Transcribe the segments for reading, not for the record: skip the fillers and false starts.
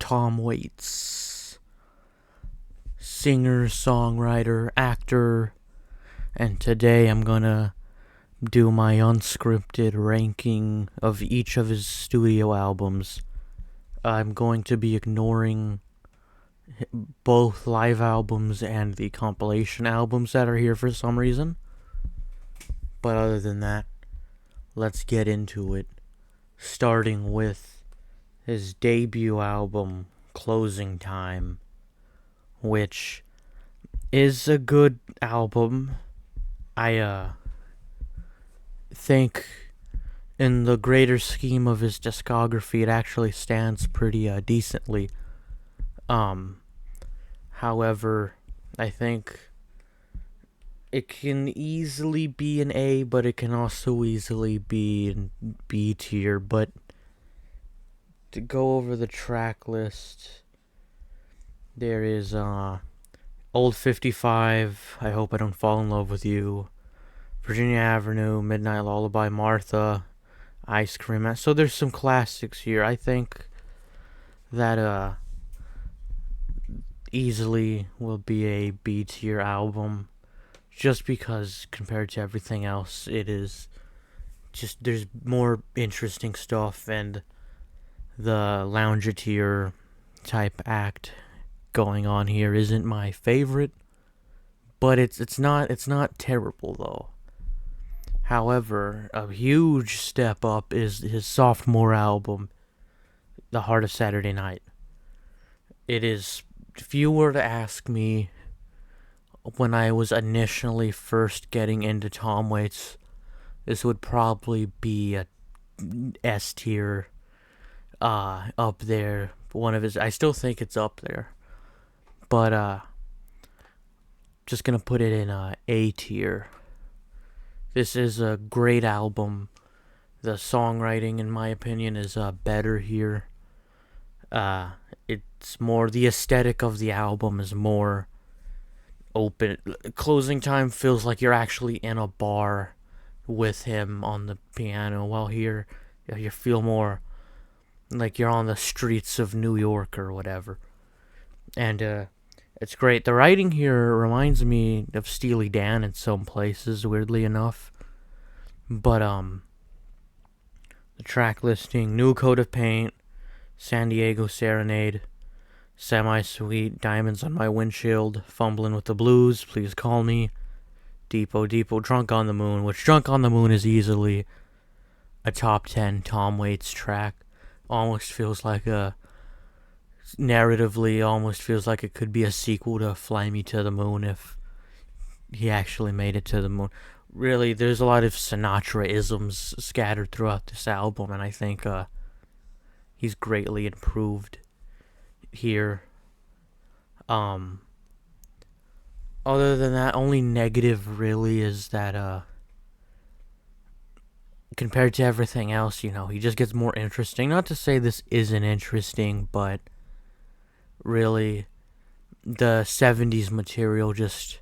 Tom Waits, singer, songwriter, actor, and today I'm gonna do my unscripted ranking of each of his studio albums. I'm going to be ignoring both live albums and the compilation albums that are here for some reason. But other than that, let's get into it. Starting with his debut album, Closing Time, which is a good album. I think in the greater scheme of his discography, it actually stands pretty decently. However, I think it can easily be an A, but it can also easily be in B tier. But to go over the track list, there is Old 55, I Hope I Don't Fall in Love with You, Virginia Avenue, Midnight Lullaby, Martha, Ice Cream. So there's some classics here. I think that easily will be a B tier album, just because compared to everything else, it is just, there's more interesting stuff, and the loungeteer type act going on here isn't my favorite, but it's not terrible though. However, a huge step up is his sophomore album, The Heart of Saturday Night. It is, if you were to ask me when I was initially first getting into Tom Waits, this would probably be a S tier, up there. One of his, I still think it's up there, but just gonna put it in A tier. This is a great album. The songwriting, in my opinion, is better here. It's more, the aesthetic of the album is more open. Closing Time feels like you're actually in a bar with him on the piano, while here you feel more like you're on the streets of New York or whatever. And it's great. The writing here reminds me of Steely Dan in some places, weirdly enough. But the track listing: New Coat of Paint, San Diego Serenade, Semi-Sweet, Diamonds on My Windshield, Fumbling with the Blues, Please Call Me, Depot Depot, Drunk on the Moon, which Drunk on the Moon is easily a top 10 Tom Waits track. Almost feels like narratively, almost feels like it could be a sequel to Fly Me to the Moon if he actually made it to the moon. Really, there's a lot of Sinatra-isms scattered throughout this album, and I think he's greatly improved here. Other than that, only negative really is that compared to everything else, he just gets more interesting. Not to say this isn't interesting, but really, the 70s material just,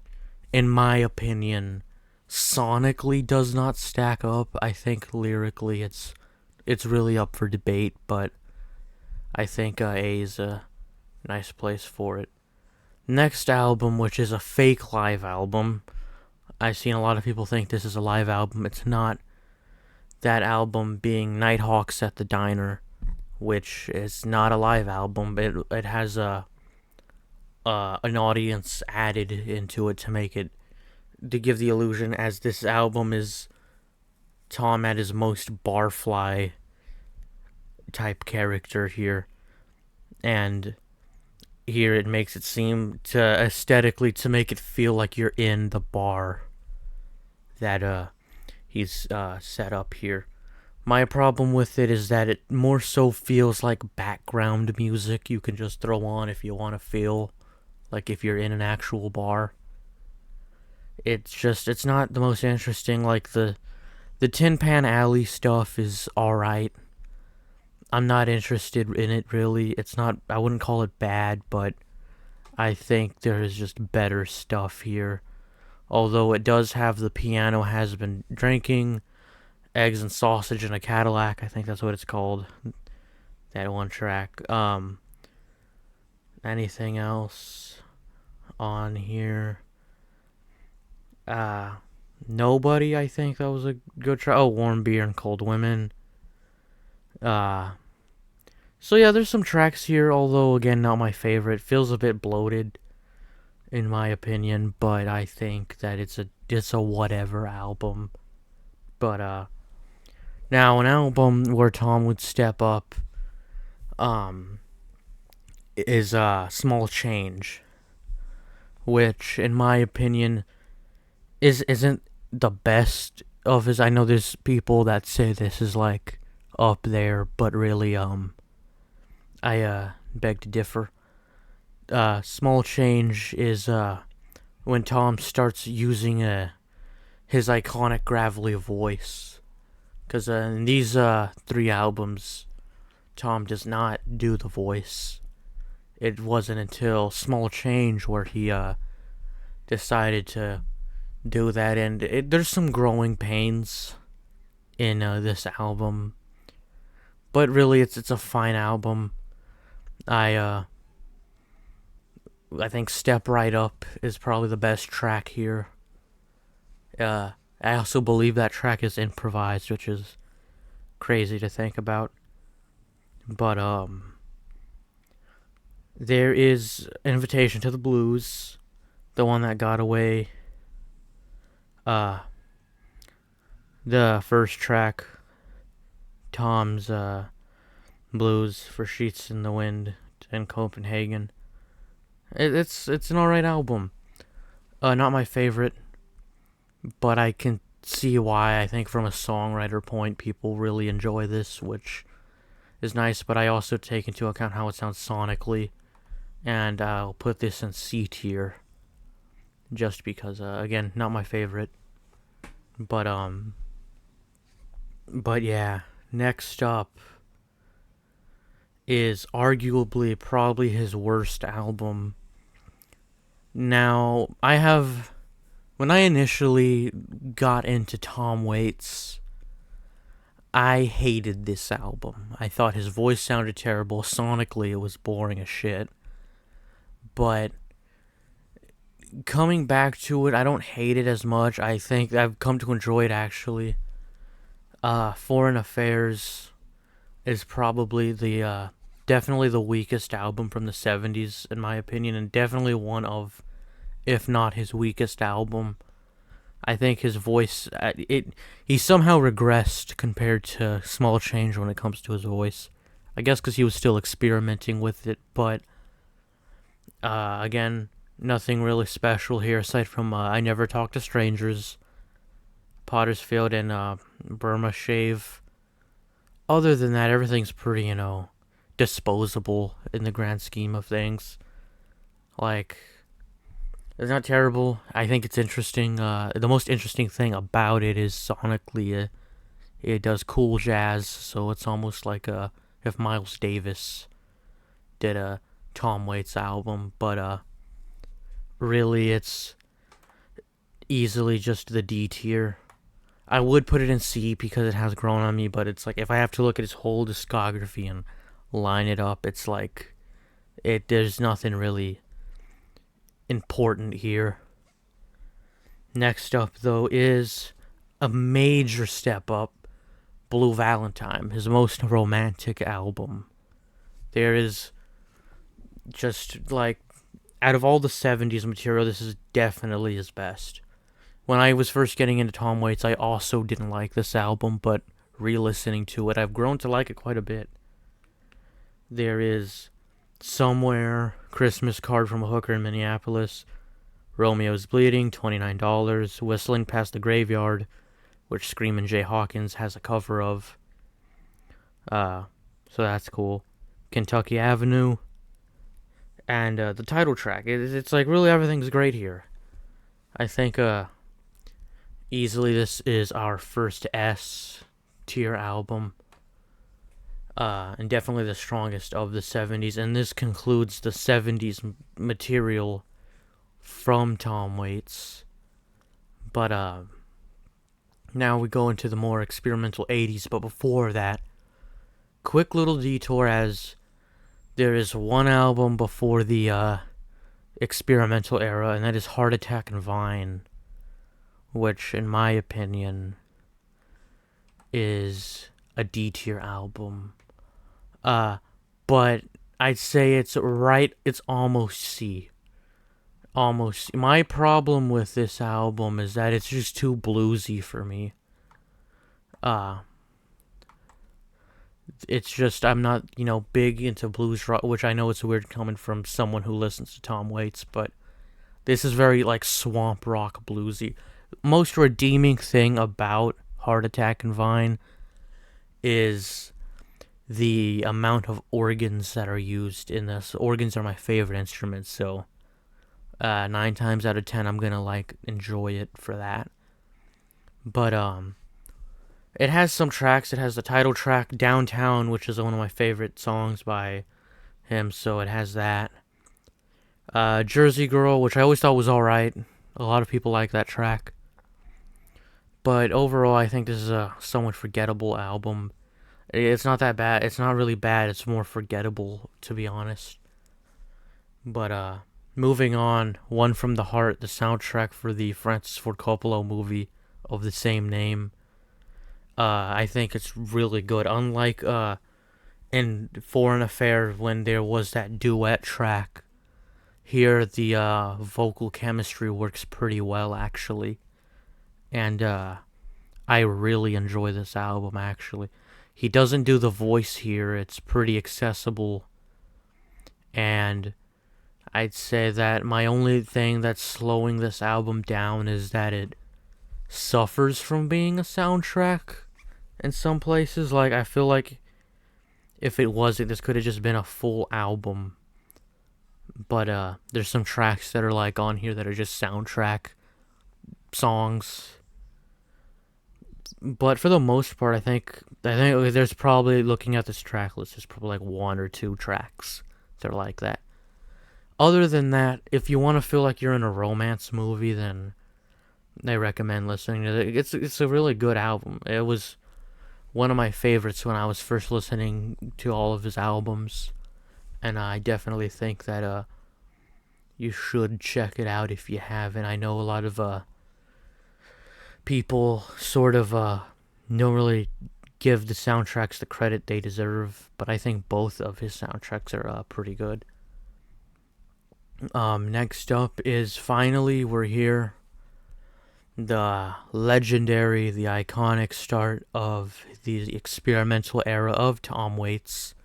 in my opinion, sonically does not stack up. I think lyrically it's really up for debate, but I think A is a nice place for it. Next album, which is a fake live album. I've seen a lot of people think this is a live album. It's not. That album being Nighthawks at the Diner, which is not a live album. It has an audience added into it to give the illusion as this album is Tom at his most barfly type character here. And here it makes it seem to aesthetically to make it feel like you're in the bar that he's set up here. My problem with it is that it more so feels like background music you can just throw on if you want to feel like if you're in an actual bar. It's not the most interesting. Like the Tin Pan Alley stuff is alright. I'm not interested in it really. It's not, I wouldn't call it bad, but I think there is just better stuff here. Although it does have the Piano Has Been Drinking, Eggs and Sausage in a Cadillac, I think that's what it's called. That one track. Anything else on here? Nobody, I think that was a good try. Oh, Warm Beer and Cold Women. Uh, so yeah, there's some tracks here, although again, not my favorite. Feels a bit bloated, in my opinion, but I think that it's a whatever album. But now an album where Tom would step up, is Small Change, which in my opinion isn't the best of his. I know there's people that say this is like up there, but really I beg to differ. Small Change is when Tom starts using his iconic gravelly voice. Because in these 3 albums, Tom does not do the voice. It wasn't until Small Change where he decided to do that, and there's some growing pains in this album, but really it's a fine album. I think Step Right Up is probably the best track here. I also believe that track is improvised, which is crazy to think about. But there is Invitation to the Blues, the one that got away. The first track, Tom's Blues for Sheets in the Wind in Copenhagen. It's an alright album. Not my favorite, but I can see why. I think from a songwriter point, people really enjoy this, which is nice, but I also take into account how it sounds sonically, and I'll put this in C tier, just because, again, not my favorite. But yeah, next up is arguably probably his worst album. Now, when I initially got into Tom Waits, I hated this album. I thought his voice sounded terrible. Sonically, it was boring as shit. But coming back to it, I don't hate it as much. I think I've come to enjoy it, actually. Foreign Affairs is probably definitely the weakest album from the 70s, in my opinion, and definitely one of, if not his weakest album. I think his voice, he somehow regressed compared to Small Change when it comes to his voice. I guess because he was still experimenting with it, but again, nothing really special here aside from I Never Talk to Strangers, Potter's Field, and Burma Shave. Other than that, everything's pretty, disposable in the grand scheme of things. Like, it's not terrible. I think it's interesting. The most interesting thing about it is sonically, it does cool jazz, so it's almost like if Miles Davis did a Tom Waits album, but really it's easily just the D tier. I would put it in C because it has grown on me, but it's like if I have to look at his whole discography and line it up, it's like there's nothing really important here. Next up, though, is a major step up, Blue Valentine, his most romantic album. There is just, like, out of all the 70s material, this is definitely his best. When I was first getting into Tom Waits, I also didn't like this album, but re-listening to it, I've grown to like it quite a bit. There is Somewhere, Christmas Card from a Hooker in Minneapolis, Romeo's Bleeding, $29, Whistling Past the Graveyard, which Screamin' Jay Hawkins has a cover of. So that's cool. Kentucky Avenue, and the title track. It's like really everything's great here. I think easily this is our first S tier album. And definitely the strongest of the 70s. And this concludes the 70s material from Tom Waits. But now we go into the more experimental 80s. But before that, quick little detour as There is one album before the experimental era, and that is Heart Attack and Vine, which, in my opinion, is a D tier album. Uh, but I'd say it's almost C. Almost. My problem with this album is that it's just too bluesy for me. Uh, it's just, I'm not, big into blues rock, which I know it's weird coming from someone who listens to Tom Waits, but this is very, swamp rock bluesy. Most redeeming thing about Heart Attack and Vine is the amount of organs that are used in this. Organs are my favorite instruments, so 9 times out of 10 I'm gonna enjoy it for that. But it has some tracks. It has the title track Downtown, which is one of my favorite songs by him, so it has that. Jersey Girl, which I always thought was alright. A lot of people like that track. But overall, I think this is a somewhat forgettable album. It's not that bad. It's not really bad. It's more forgettable, to be honest. But moving on, One from the Heart, the soundtrack for the Francis Ford Coppola movie of the same name. I think it's really good. Unlike in Foreign Affair, when there was that duet track, here the vocal chemistry works pretty well, actually. And I really enjoy this album, actually. He doesn't do the voice here. It's pretty accessible. And I'd say that my only thing that's slowing this album down is that it suffers from being a soundtrack in some places. I feel like if it wasn't, this could have just been a full album. But there's some tracks that are on here that are just soundtrack songs. But for the most part, I think there's probably, looking at this track list, there's probably 1 or 2 tracks that are like that. Other than that, if you want to feel like you're in a romance movie, then I recommend listening to it. It's a really good album. It was one of my favorites when I was first listening to all of his albums, and I definitely think that you should check it out if you haven't. I know a lot of people sort of don't really give the soundtracks the credit they deserve, but I think both of his soundtracks are pretty good. Next up is finally we're here. The legendary, the iconic start of the experimental era of Tom Waits,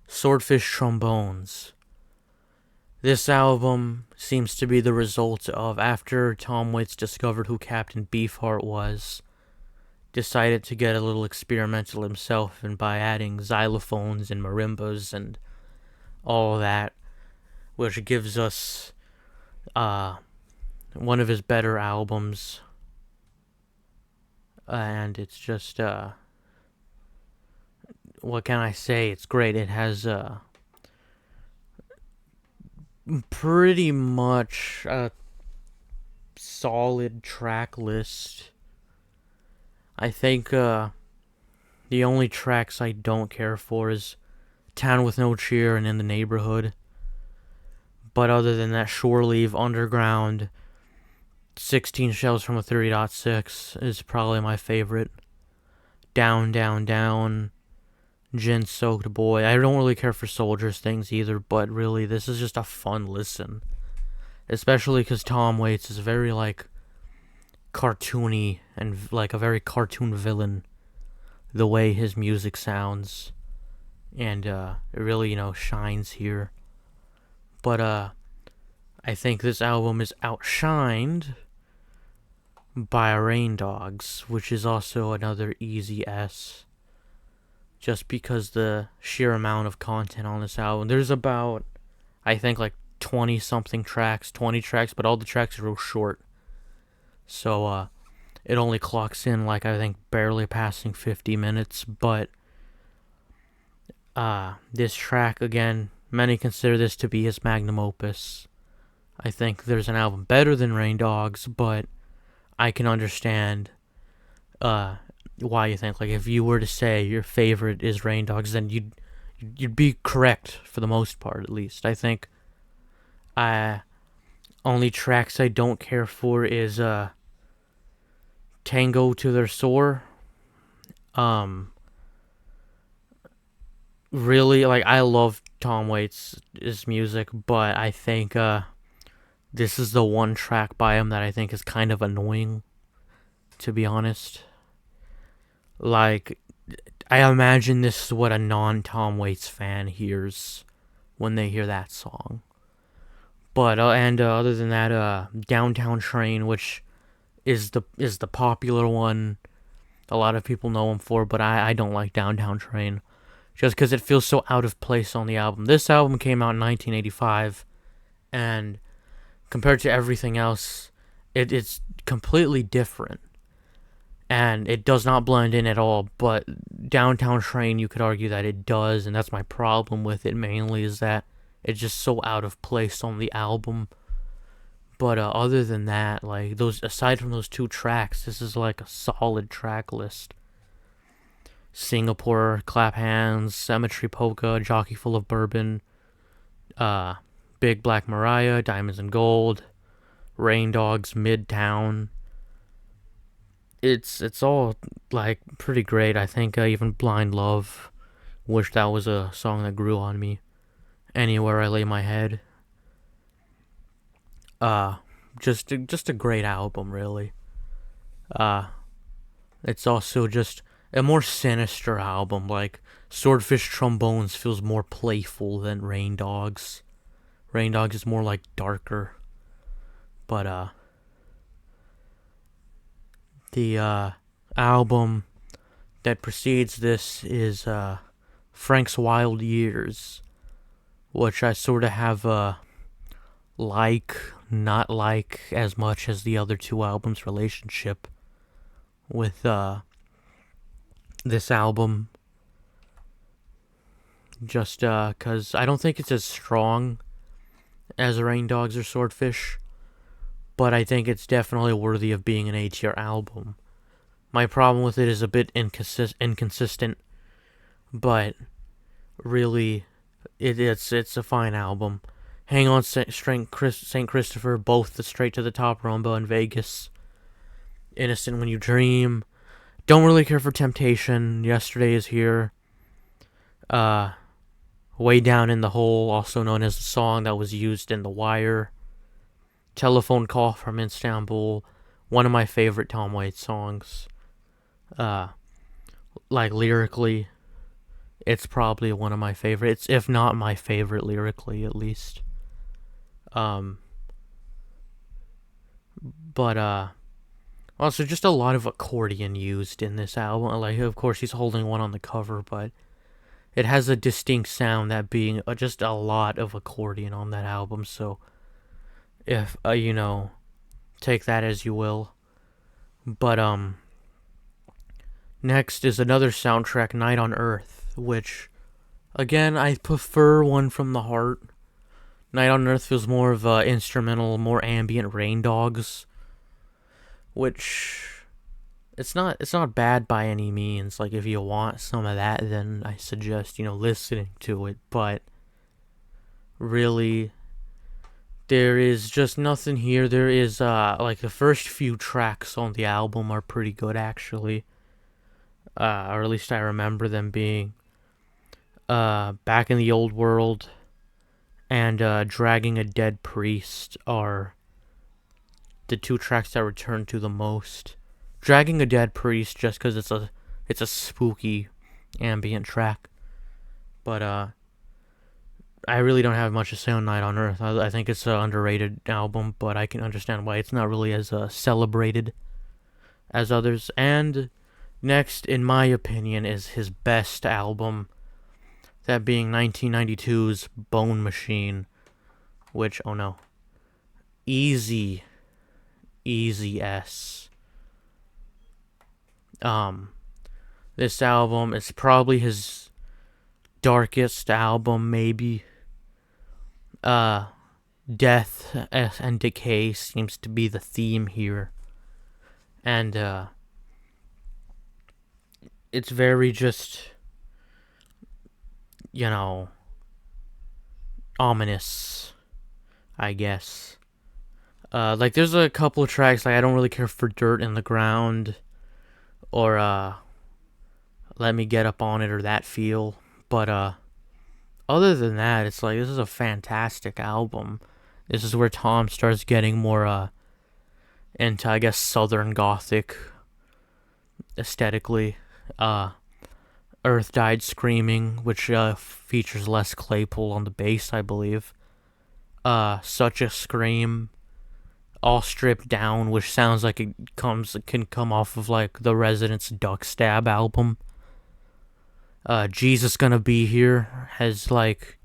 Swordfish Trombones. This album seems to be the result of after Tom Waits discovered who Captain Beefheart was, decided to get a little experimental himself, and by adding xylophones and marimbas and all that, which gives us one of his better albums. And it's just, what can I say? It's great. It has pretty much a solid track list. I think the only tracks I don't care for is Town with No Cheer and In the Neighborhood. But other than that, Shore Leave, Underground, 16 Shells from a 30.6 is probably my favorite. Down, Down, Down, Gin Soaked Boy. I don't really care for Soldiers things either, but really, this is just a fun listen. Especially because Tom Waits is very, cartoony and, a very cartoon villain. The way his music sounds. And, it really, shines here. But I think this album is outshined by Rain Dogs, which is also another easy S. Just because the sheer amount of content on this album. There's about, I think, 20-something tracks, 20 tracks, but all the tracks are real short. So it only clocks in, I think, barely passing 50 minutes. But this track, again, many consider this to be his magnum opus. I think there's an album better than Rain Dogs, but I can understand why you think. If you were to say your favorite is Rain Dogs, then you'd you'd be correct for the most part, at least. I think only tracks I don't care for is Tango to Their Sore. Um, really, like, I love Tom Waits' music, but I think this is the one track by him that I think is kind of annoying, to be honest. Like, I imagine this is what a non-Tom Waits fan hears when they hear that song. But other than that, Downtown Train, which is the popular one, a lot of people know him for, but I don't like Downtown Train just because it feels so out of place on the album. This album came out in 1985, and compared to everything else, it's completely different. And it does not blend in at all, but Downtown Train, you could argue that it does, and that's my problem with it mainly, is that it's just so out of place on the album. But other than that, like, aside from those two tracks, this is like a solid track list. Singapore, Clap Hands, Cemetery Polka, Jockey Full of Bourbon, Big Black Mariah, Diamonds and Gold, Rain Dogs, Midtown. It's all, like, pretty great. I think even Blind Love, wish that was a song that grew on me. Anywhere I Lay My Head. Just a great album, really. It's also just a more sinister album. Like, Swordfish Trombones feels more playful than Rain Dogs. Rain Dogs is more, like, darker. But the album that precedes this is Frank's Wild Years, which I sort of have not like as much as the other two albums' relationship with this album. Just because I don't think it's as strong as Rain Dogs or Swordfish, but I think it's definitely worthy of being an A-tier album. My problem with it is a bit inconsistent, but really, it's a fine album. Hang On St. Christopher, both the Straight to the Top Rumba in Vegas, Innocent When You Dream, don't really care for Temptation, Yesterday Is Here, Way Down in the Hole, also known as the song that was used in The Wire, Telephone Call from Istanbul, one of my favorite Tom Waits songs. Like, lyrically, it's probably one of my favorites, if not my favorite lyrically, at least. But also just a lot of accordion used in this album. Like, of course, he's holding one on the cover, but it has a distinct sound, that being just a lot of accordion on that album. So, if take that as you will. But next is another soundtrack, Night on Earth, which, again, I prefer one from the heart. Night on Earth feels more of a instrumental, more ambient Rain Dogs, which it's not bad by any means. Like, if you want some of that, then I suggest listening to it. But really, there is just nothing here. There is like, the first few tracks on the album are pretty good, actually, or at least I remember them being. Back in the Old World and Dragging a Dead Priest are the two tracks that return to the most. Dragging a Dead Priest just because it's a spooky ambient track. But I really don't have much to say on Night on Earth. I think it's an underrated album, but I can understand why it's not really as celebrated as others. And next, in my opinion, is his best album, that being 1992's Bone Machine, which, oh no, Easy S. This album is probably his darkest album, maybe. Death and decay seems to be the theme here. And it's very just you know, ominous, I guess. Like there's a couple of tracks like I don't really care for Dirt in the Ground or Let Me Get Up on It or That Feel, but other than that, it's like this is a fantastic album. This is where Tom starts getting more into, I guess, Southern Gothic aesthetically. Uh, Earth Died Screaming, which features Les Claypool on the bass, I believe. Such a Scream, all stripped down, which sounds like it can come off of like the Residents' Duck Stab album. Jesus Gonna Be Here has like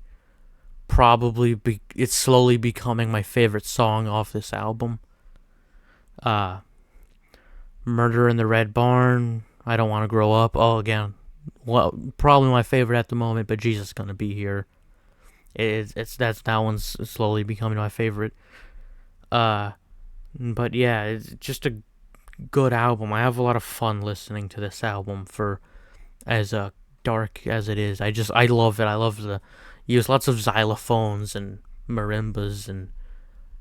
it's slowly becoming my favorite song off this album. Uh, Murder in the Red Barn, I Don't Want to Grow Up. Oh, again, well, probably my favorite at the moment, but Jesus Gonna Be Here. That one's slowly becoming my favorite. But yeah, it's just a good album. I have a lot of fun listening to this album for as dark as it is. I love it. I love the use lots of xylophones and marimbas, and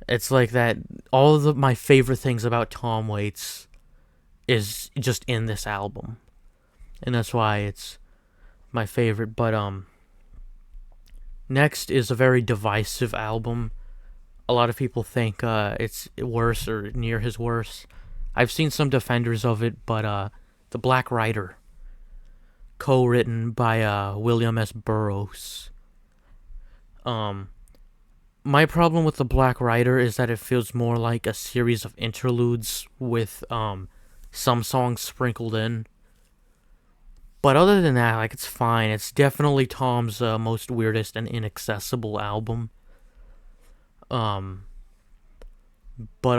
it's like that. All of my favorite things about Tom Waits is just in this album, and that's why it's my favorite. But next is a very divisive album. A lot of people think it's worse or near his worst. I've seen some defenders of it, but The Black Rider, co-written by William S. Burroughs. My problem with The Black Rider is that it feels more like a series of interludes with some songs sprinkled in. But other than that, like, it's fine. It's definitely Tom's most weirdest and inaccessible album. But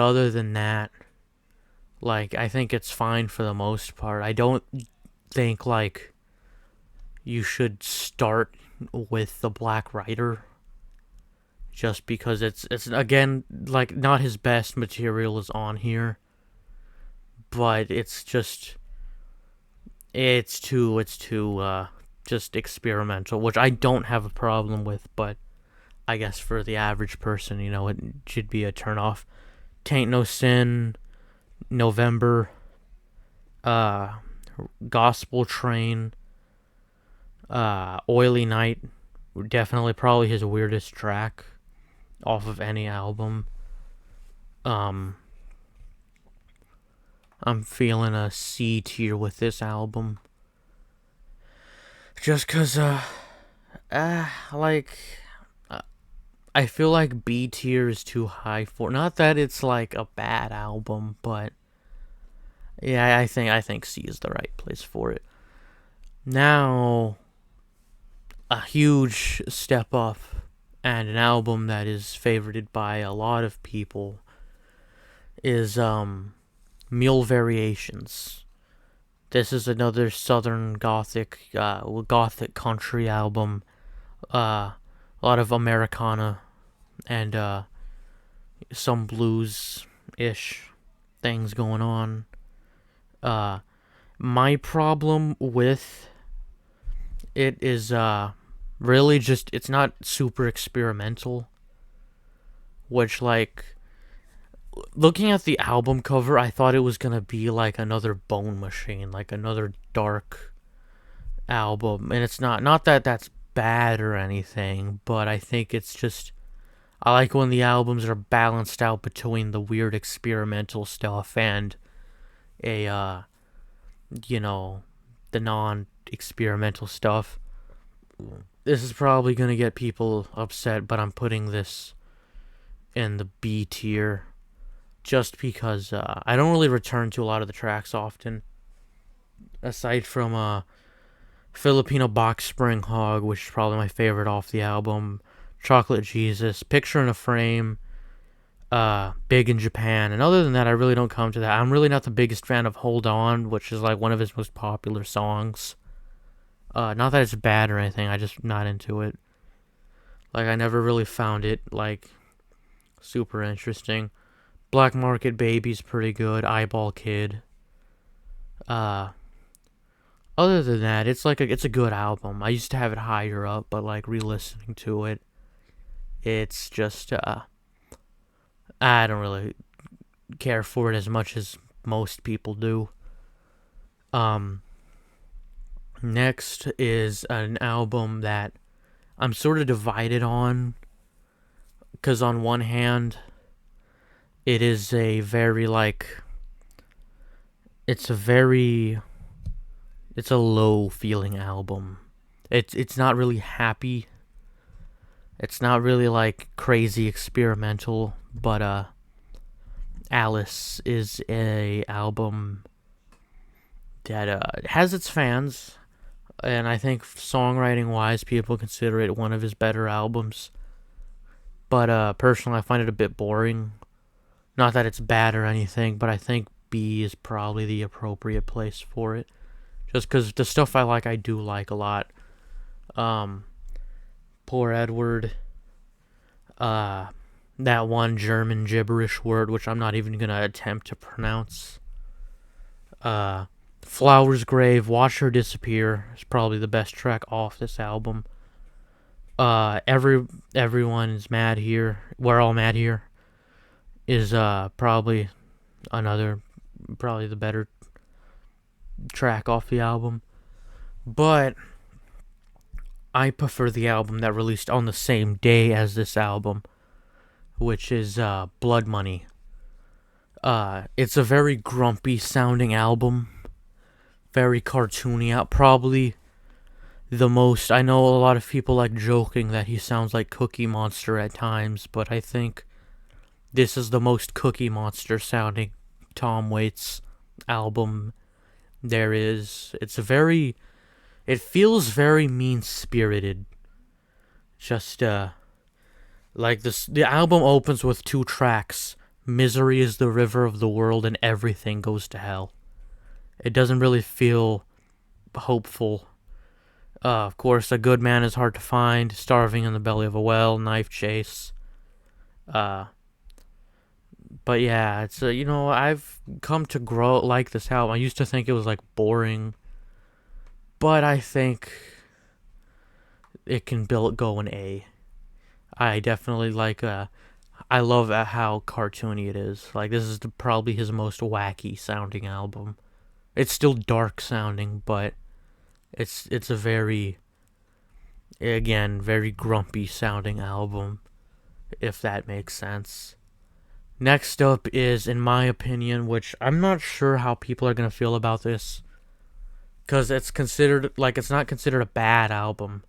other than that, like, I think it's fine for the most part. I don't think, like, you should start with The Black Rider just because it's again, like, not his best material is on here, but it's too just experimental, which I don't have a problem with, but I guess for the average person, it should be a turnoff. Tain't No Sin, November, Gospel Train, Oily Night, definitely probably his weirdest track off of any album. I'm feeling a C tier with this album. Just cause, I feel like B tier is too high for. Not that it's like a bad album, but yeah, I think C is the right place for it. Now, a huge step up and an album that is favorited by a lot of people is Mule Variations. This is another Southern Gothic country album. A lot of Americana and some blues-ish things going on. My problem with it is really just it's not super experimental, which, like, looking at the album cover, I thought it was gonna be like another Bone Machine, like another dark album, and it's not. Not that that's bad or anything, but I think it's just I like when the albums are balanced out between the weird experimental stuff and a the non-experimental stuff. This is probably gonna get people upset, but I'm putting this in the B tier just because I don't really return to a lot of the tracks often, aside from Filipino Box Spring Hog, which is probably my favorite off the album, Chocolate Jesus, Picture in a Frame, Big in Japan, and other than that, I really don't come to that. I'm really not the biggest fan of Hold On, which is like one of his most popular songs. Not that it's bad or anything, I just not into it. Like, I never really found it, like, super interesting. Black Market Baby's pretty good. Eyeball Kid. other than that, it's a good album. I used to have it higher up, but like re-listening to it, it's just I don't really care for it as much as most people do. Um, Next is an album that I'm sort of divided on, because on one hand, it is a very like it's a very it's a low feeling album. It's not really happy. It's not really like crazy experimental, but Alice is a album that has its fans, and I think songwriting wise, people consider it one of his better albums. But personally, I find it a bit boring. Not that it's bad or anything, but I think B is probably the appropriate place for it. Just because the stuff I do like a lot. Um, Poor Edward. That one German gibberish word, which I'm not even gonna attempt to pronounce. Flower's Grave, Watch Her Disappear is probably the best track off this album. Everyone is mad here. We're all mad here. Is probably the better track off the album. But I prefer the album that released on the same day as this album, which is Blood Money. It's a very grumpy sounding album, very cartoony. Probably the most. I know a lot of people like joking that he sounds like Cookie Monster at times, but I think this is the most Cookie Monster sounding Tom Waits album there is. It feels very mean spirited. Just like this, the album opens with 2 tracks. Misery is the river of the world, and everything goes to hell. It doesn't really feel hopeful. Of course, a good man is hard to find. Starving in the belly of a well. Knife chase. But yeah, it's I've come to like this album. I used to think it was like boring, but I think it can go an A. I definitely I love how cartoony it is. Like, this is probably his most wacky sounding album. It's still dark sounding, but it's a very, again, very grumpy sounding album, if that makes sense. Next up is, in my opinion, which I'm not sure how people are going to feel about this, because it's not considered a bad album.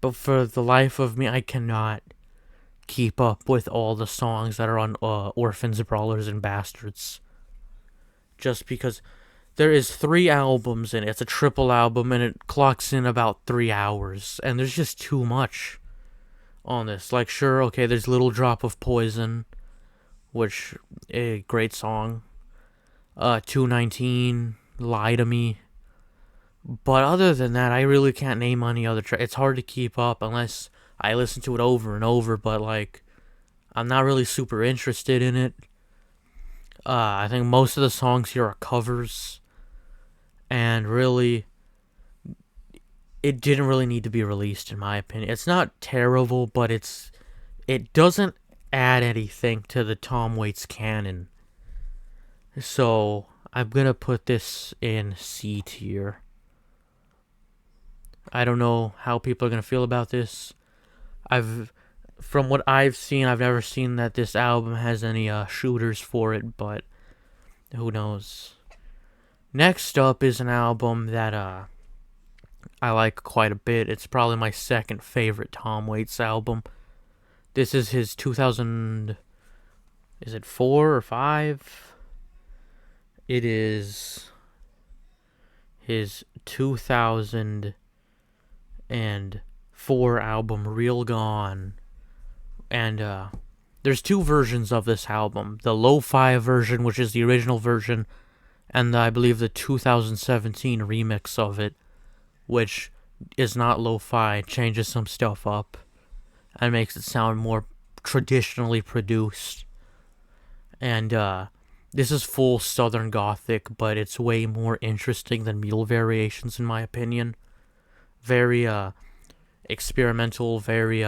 But for the life of me, I cannot keep up with all the songs that are on Orphans, Brawlers, and Bastards. Just because there is 3 albums in it. It's a triple album, and it clocks in about 3 hours. And there's just too much on this. Like, sure, okay, there's Little Drop of Poison, which, a great song. 219, Lie to Me. But other than that, I really can't name any other track. It's hard to keep up unless I listen to it over and over, but like, I'm not really super interested in it. I think most of the songs here are covers, and really, it didn't really need to be released, in my opinion. It's not terrible, but it doesn't add anything to the Tom Waits canon. So I'm gonna put this in C tier. I don't know how people are gonna feel about this. From what I've seen, I've never seen that this album has any shooters for it, but who knows. Next up is an album that I like quite a bit. It's probably my second favorite Tom Waits album. This is his 2000. Is it 4 or 5? It is his 2004 album, Real Gone. And there's 2 versions of this album. The lo-fi version, which is the original version, and I believe the 2017 remix of it, which is not lo-fi, changes some stuff up, and makes it sound more traditionally produced. And this is full Southern Gothic, but it's way more interesting than Mule Variations in my opinion. Very experimental, very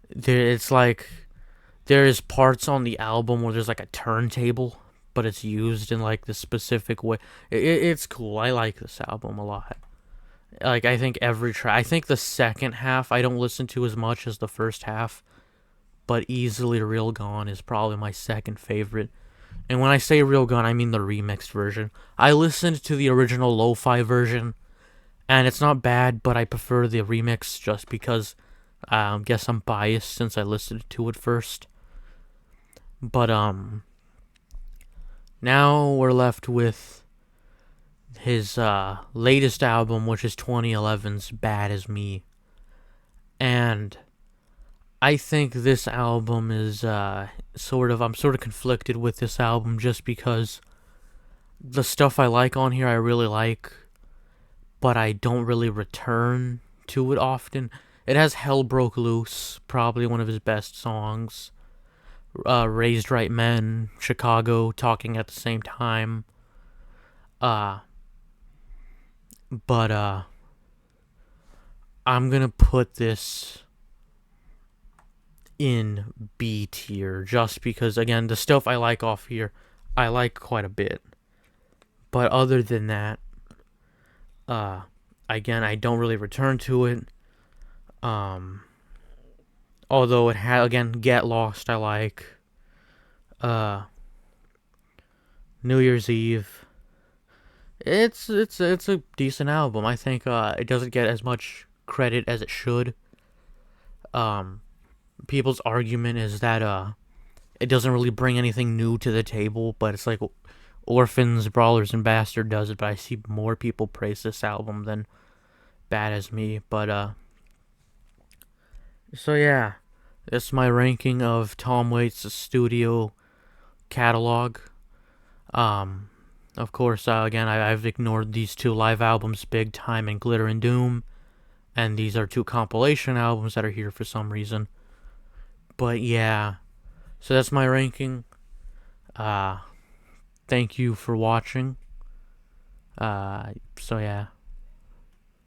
it's like there's parts on the album where there's like a turntable, but it's used in like this specific way. It's cool. I like this album a lot. Like I think every track, I think the second half I don't listen to as much as the first half, but easily Real Gone is probably my second favorite. And when I say Real Gone, I mean the remixed version. I listened to the original lo-fi version, and it's not bad, but I prefer the remix just because I guess I'm biased since I listened to it first. But now we're left with his latest album, which is 2011's Bad As Me. And I think this album is I'm sort of conflicted with this album just because the stuff I like on here I really like, but I don't really return to it often. It has Hell Broke Loose, probably one of his best songs. Raised Right Men, Chicago, Talking at the Same Time. Uh, but I'm gonna put this in B tier just because, again, the stuff I like off here, I like quite a bit. But other than that, again, I don't really return to it. Although it had, again, Get Lost I like. New Year's Eve. It's a decent album. I think it doesn't get as much credit as it should. People's argument is that it doesn't really bring anything new to the table, but it's like Orphans, Brawlers, and Bastard does it, but I see more people praise this album than Bad As Me. But so yeah, that's my ranking of Tom Waits' studio catalog. Of course, again, I've ignored these two live albums, Big Time and Glitter and Doom, and these are two compilation albums that are here for some reason. But yeah, so that's my ranking. Thank you for watching. So yeah.